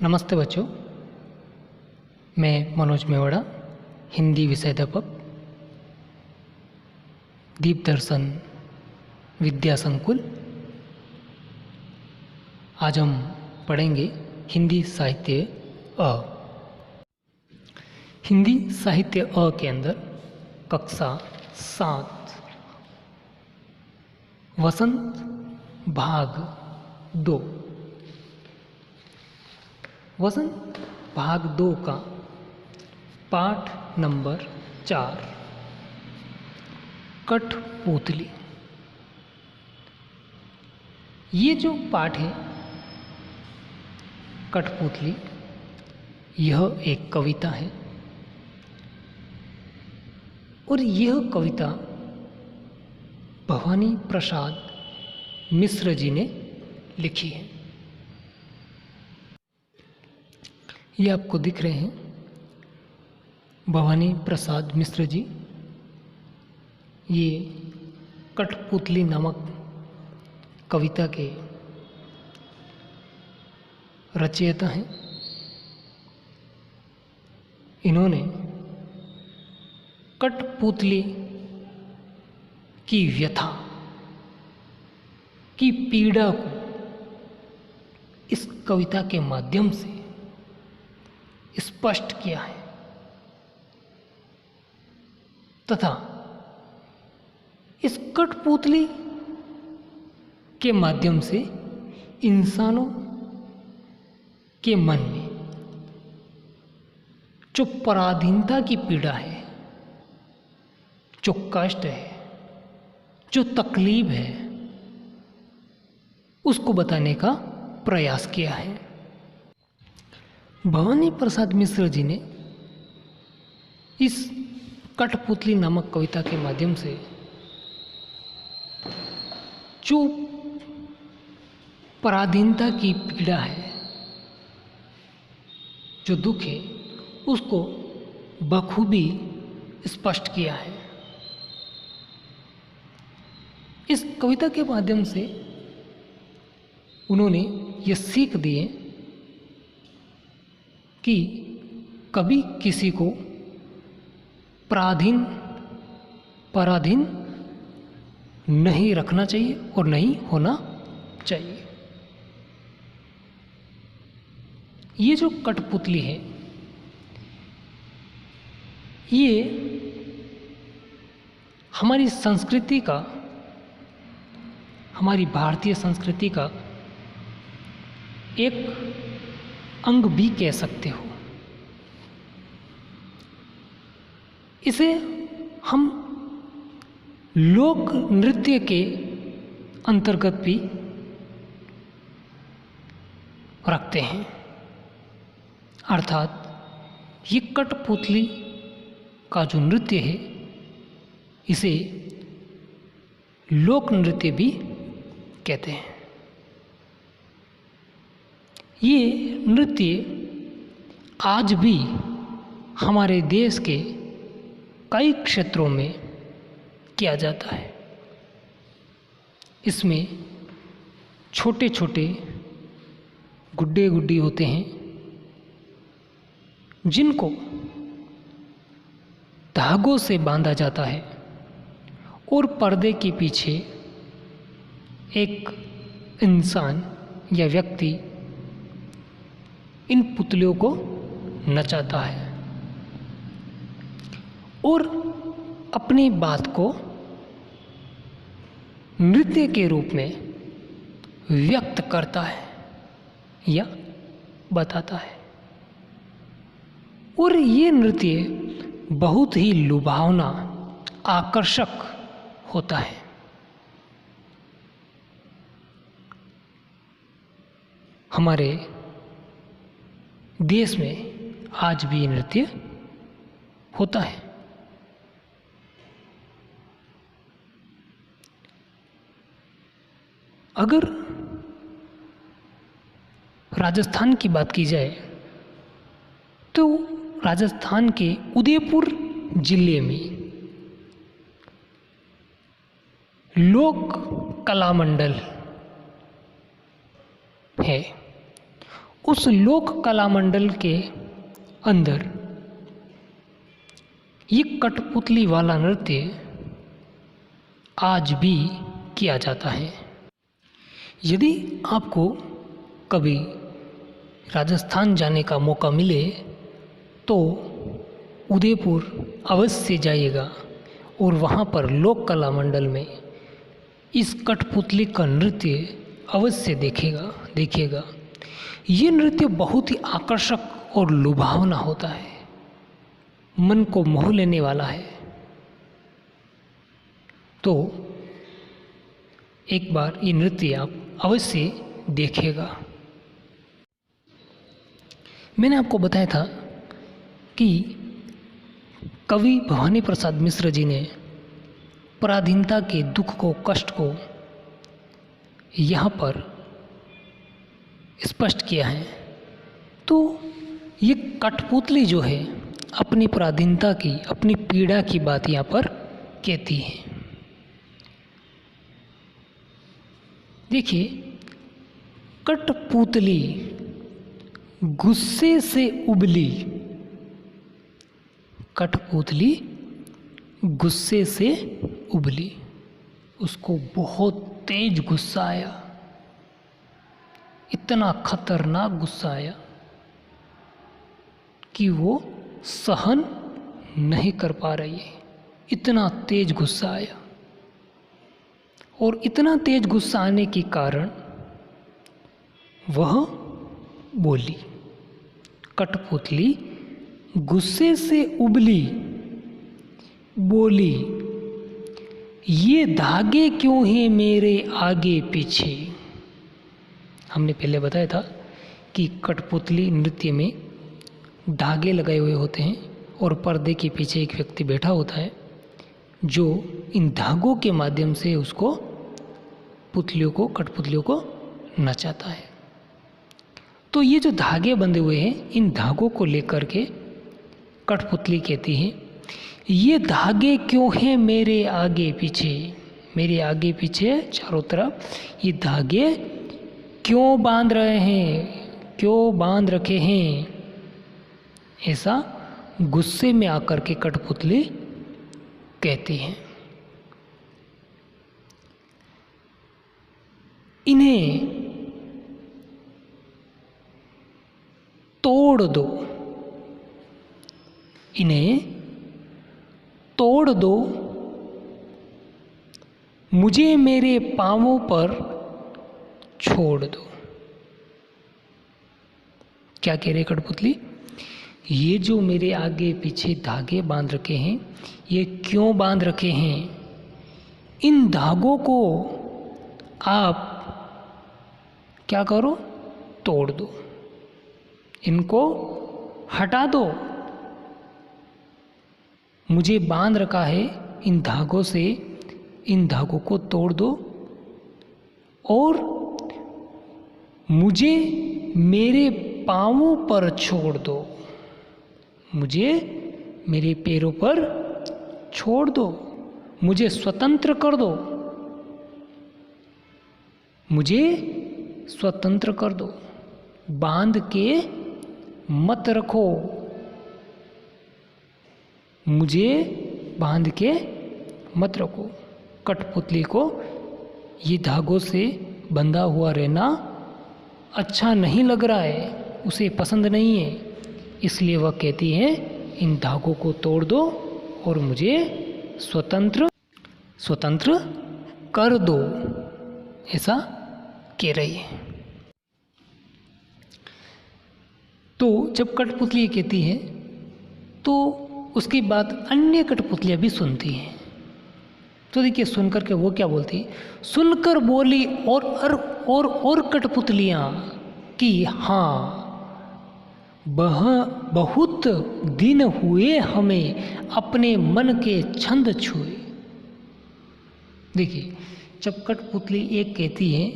नमस्ते बच्चों, मैं मनोज मेवाड़ा, हिंदी विषयाध्यापक, दीप दर्शन विद्या संकुल। आज हम पढ़ेंगे हिंदी साहित्य अ। हिंदी साहित्य अ के अंदर कक्षा 7 वसंत भाग 2। वसंत भाग 2 का पाठ नंबर 4 कठपुतली। ये जो पाठ है कठपुतली, यह एक कविता है और यह कविता भवानी प्रसाद मिश्र जी ने लिखी है। ये आपको दिख रहे हैं भवानी प्रसाद मिश्र जी। ये कठपुतली नामक कविता के रचयिता हैं। इन्होंने कठपुतली की व्यथा की पीड़ा को इस कविता के माध्यम से स्पष्ट किया है तथा इस कठपुतली के माध्यम से इंसानों के मन में जो पराधीनता की पीड़ा है, जो कष्ट है, जो तकलीफ है, उसको बताने का प्रयास किया है। भवानी प्रसाद मिश्र जी ने इस कठपुतली नामक कविता के माध्यम से जो पराधीनता की पीड़ा है, जो दुख है, उसको बखूबी स्पष्ट किया है। इस कविता के माध्यम से उन्होंने ये सीख दिए कि कभी किसी को पराधीन नहीं रखना चाहिए और नहीं होना चाहिए। ये जो कठपुतली है, ये हमारी संस्कृति का, हमारी भारतीय संस्कृति का एक अंग भी कह सकते हो। इसे हम लोक नृत्य के अंतर्गत भी रखते हैं। अर्थात ये कठपुतली का जो नृत्य है, इसे लोक नृत्य भी कहते हैं। ये नृत्य आज भी हमारे देश के कई क्षेत्रों में किया जाता है। इसमें छोटे छोटे गुड्डे गुड्डी होते हैं, जिनको धागों से बांधा जाता है और पर्दे के पीछे एक इंसान या व्यक्ति इन पुतलियों को नचाता है और अपनी बात को नृत्य के रूप में व्यक्त करता है या बताता है। और ये नृत्य बहुत ही लुभावना, आकर्षक होता है। हमारे देश में आज भी नृत्य होता है। अगर राजस्थान की बात की जाए तो राजस्थान के उदयपुर जिले में लोक कला मंडल है उस लोक कलामंडल के अंदर ये कठपुतली वाला नृत्य आज भी किया जाता है। यदि आपको कभी राजस्थान जाने का मौका मिले तो उदयपुर अवश्य जाइएगा और वहाँ पर लोक कला मंडल में इस कठपुतली का नृत्य अवश्य देखिएगा। ये नृत्य बहुत ही आकर्षक और लुभावना होता है, मन को मोह लेने वाला है। तो एक बार ये नृत्य आप अवश्य देखिएगा। मैंने आपको बताया था कि कवि भवानी प्रसाद मिश्र जी ने पराधीनता के दुख को, कष्ट को यहाँ पर स्पष्ट किया है। तो ये कठपुतली जो है अपनी पराधीनता की, अपनी पीड़ा की बात यहाँ पर कहती है। देखिए, कठपुतली गुस्से से उबली, कठपुतली गुस्से से उबली। उसको बहुत तेज गुस्सा आया, इतना खतरनाक गुस्सा आया कि वो सहन नहीं कर पा रही है। इतना तेज गुस्सा आया और इतना तेज गुस्सा आने के कारण वह बोली। कठपुतली गुस्से से उबली, बोली, ये धागे क्यों हैं मेरे आगे पीछे। हमने पहले बताया था कि कठपुतली नृत्य में धागे लगाए हुए होते हैं और पर्दे के पीछे एक व्यक्ति बैठा होता है जो इन धागों के माध्यम से उसको कठपुतलियों को नचाता है। तो ये जो धागे बंधे हुए हैं, इन धागों को लेकर के कठपुतली कहती है, ये धागे क्यों हैं मेरे आगे पीछे, मेरे आगे पीछे चारों तरफ ये धागे क्यों बांध रहे हैं, क्यों बांध रखे हैं। ऐसा गुस्से में आकर के कठपुतली कहती है। इन्हें तोड़ दो, इन्हें तोड़ दो, मुझे मेरे पांवों पर छोड़ दो। क्या कह रहे कठपुतली, ये जो मेरे आगे पीछे धागे बांध रखे हैं, ये क्यों बांध रखे हैं। इन धागों को आप क्या करो, तोड़ दो, इनको हटा दो। मुझे बांध रखा है इन धागों से, इन धागों को तोड़ दो और मुझे मेरे पांवों पर छोड़ दो, मुझे मेरे पैरों पर छोड़ दो, मुझे स्वतंत्र कर दो, मुझे स्वतंत्र कर दो, बांध के मत रखो, मुझे बांध के मत रखो। कठपुतली को ये धागों से बंधा हुआ रहना अच्छा नहीं लग रहा है, उसे पसंद नहीं है, इसलिए वह कहती है इन धागों को तोड़ दो और मुझे स्वतंत्र कर दो, ऐसा कह रही है। तो जब कठपुतली ये कहती है तो उसकी बात अन्य कठपुतलियाँ भी सुनती हैं। तो देखिए, सुनकर के वो क्या बोलती, सुनकर बोली और कठपुतलियाँ कि हाँ, बहुत दिन हुए हमें अपने मन के छंद छुए। देखिए, जब कठपुतली एक कहती है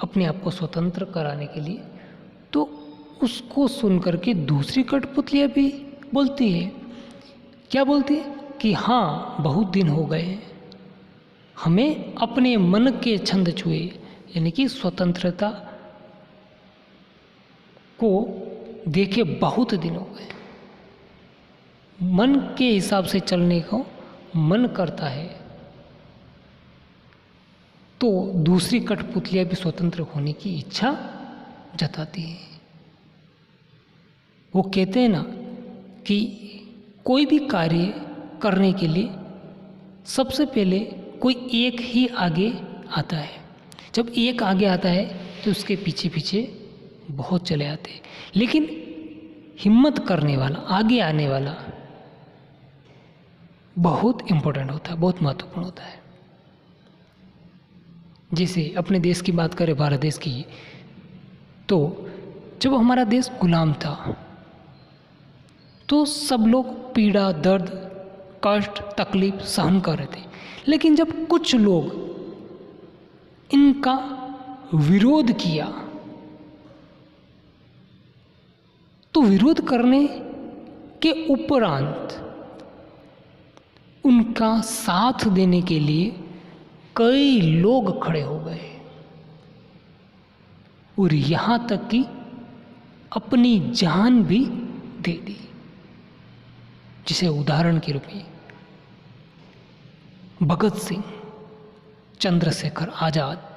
अपने आप को स्वतंत्र कराने के लिए, तो उसको सुनकर के दूसरी कठपुतलियाँ भी बोलती है। क्या बोलती है कि हाँ, बहुत दिन हो गए हैं, हमें अपने मन के छंद छुए, यानी कि स्वतंत्रता को देखे बहुत दिन हो गए। मन के हिसाब से चलने को मन करता है, तो दूसरी कठपुतलियाँ भी स्वतंत्र होने की इच्छा जताती है। वो कहते हैं ना कि कोई भी कार्य करने के लिए सबसे पहले कोई एक ही आगे आता है। जब एक आगे आता है तो उसके पीछे पीछे बहुत चले आते हैं, लेकिन हिम्मत करने वाला, आगे आने वाला बहुत इम्पोर्टेंट होता है, बहुत महत्वपूर्ण होता है। जैसे अपने देश की बात करें, भारत देश की, तो जब हमारा देश गुलाम था तो सब लोग पीड़ा, दर्द, कष्ट, तकलीफ सहन कर रहे थे। लेकिन जब कुछ लोग इनका विरोध किया तो विरोध करने के उपरांत उनका साथ देने के लिए कई लोग खड़े हो गए और यहाँ तक कि अपनी जान भी दे दी। जिसे उदाहरण के रूप में भगत सिंह, चंद्रशेखर आजाद,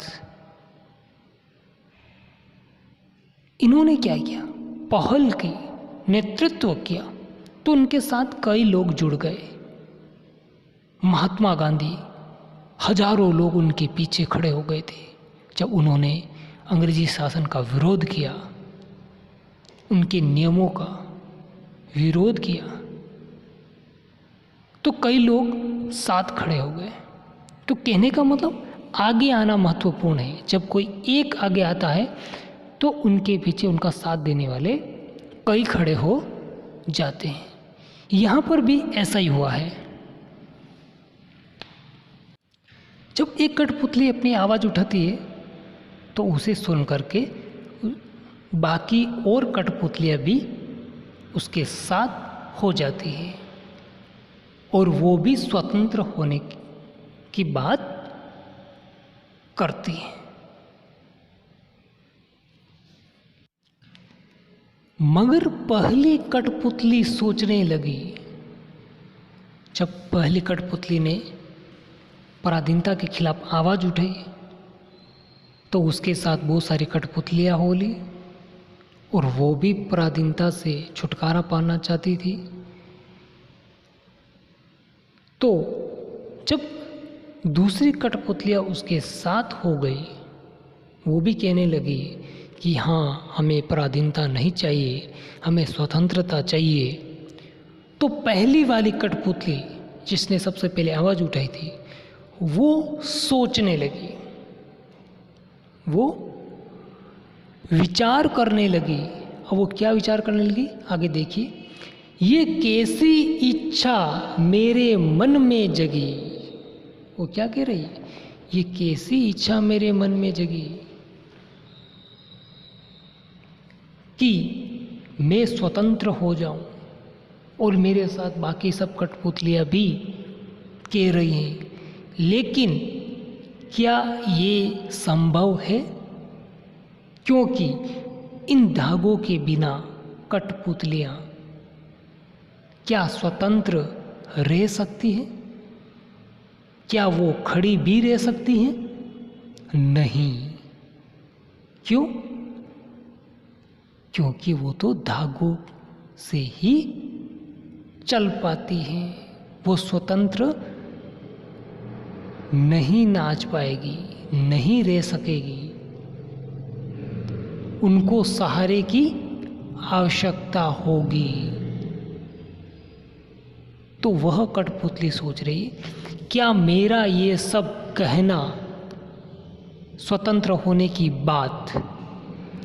इन्होंने क्या किया, पहल की, नेतृत्व किया, तो उनके साथ कई लोग जुड़ गए। महात्मा गांधी, हजारों लोग उनके पीछे खड़े हो गए थे जब उन्होंने अंग्रेजी शासन का विरोध किया, उनके नियमों का विरोध किया, तो कई लोग साथ खड़े हो गए। तो कहने का मतलब आगे आना महत्वपूर्ण है। जब कोई एक आगे आता है तो उनके पीछे उनका साथ देने वाले कई खड़े हो जाते हैं। यहाँ पर भी ऐसा ही हुआ है। जब एक कठपुतली अपनी आवाज़ उठाती है तो उसे सुन करके बाकी और कठपुतलियाँ भी उसके साथ हो जाती है और वो भी स्वतंत्र होने की बात करती है। मगर पहली कठपुतली सोचने लगी, जब पहली कठपुतली ने पराधीनता के खिलाफ आवाज़ उठाई तो उसके साथ बहुत सारी कठपुतलियाँ हो ली और वो भी पराधीनता से छुटकारा पाना चाहती थी। तो जब दूसरी कठपुतलियाँ उसके साथ हो गई, वो भी कहने लगी कि हाँ, हमें पराधीनता नहीं चाहिए, हमें स्वतंत्रता चाहिए। तो पहली वाली कठपुतली जिसने सबसे पहले आवाज़ उठाई थी वो सोचने लगी, वो विचार करने लगी। अब वो क्या विचार करने लगी, आगे देखिए। ये कैसी इच्छा मेरे मन में जगी। वो क्या कह रही है, ये कैसी इच्छा मेरे मन में जगी कि मैं स्वतंत्र हो जाऊं। और मेरे साथ बाकी सब कठपुतलियाँ भी कह रही हैं, लेकिन क्या ये संभव है? क्योंकि इन धागों के बिना कठपुतलियाँ क्या स्वतंत्र रह सकती हैं? क्या वो खड़ी भी रह सकती हैं? नहीं। क्यों? क्योंकि वो तो धागों से ही चल पाती हैं। वो स्वतंत्र नहीं नाच पाएगी, नहीं रह सकेगी। उनको सहारे की आवश्यकता होगी। तो वह कठपुतली सोच रही, क्या मेरा ये सब कहना, स्वतंत्र होने की बात,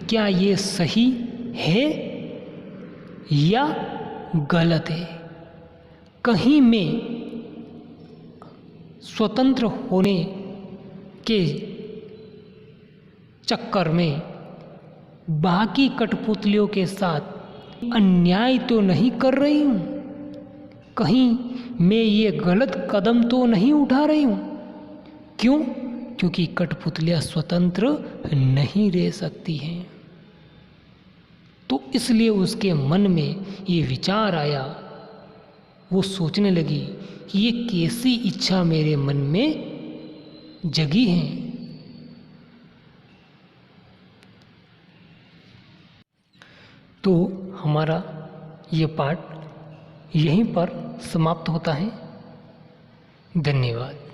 क्या ये सही है या गलत है? कहीं मैं स्वतंत्र होने के चक्कर में बाकी कठपुतलियों के साथ अन्याय तो नहीं कर रही हूँ? कहीं मैं ये गलत कदम तो नहीं उठा रही हूँ? क्यों? क्योंकि कठपुतलियाँ स्वतंत्र नहीं रह सकती हैं। तो इसलिए उसके मन में ये विचार आया, वो सोचने लगी कि ये कैसी इच्छा मेरे मन में जगी है। तो हमारा ये पाठ यहीं पर समाप्त होता है। धन्यवाद।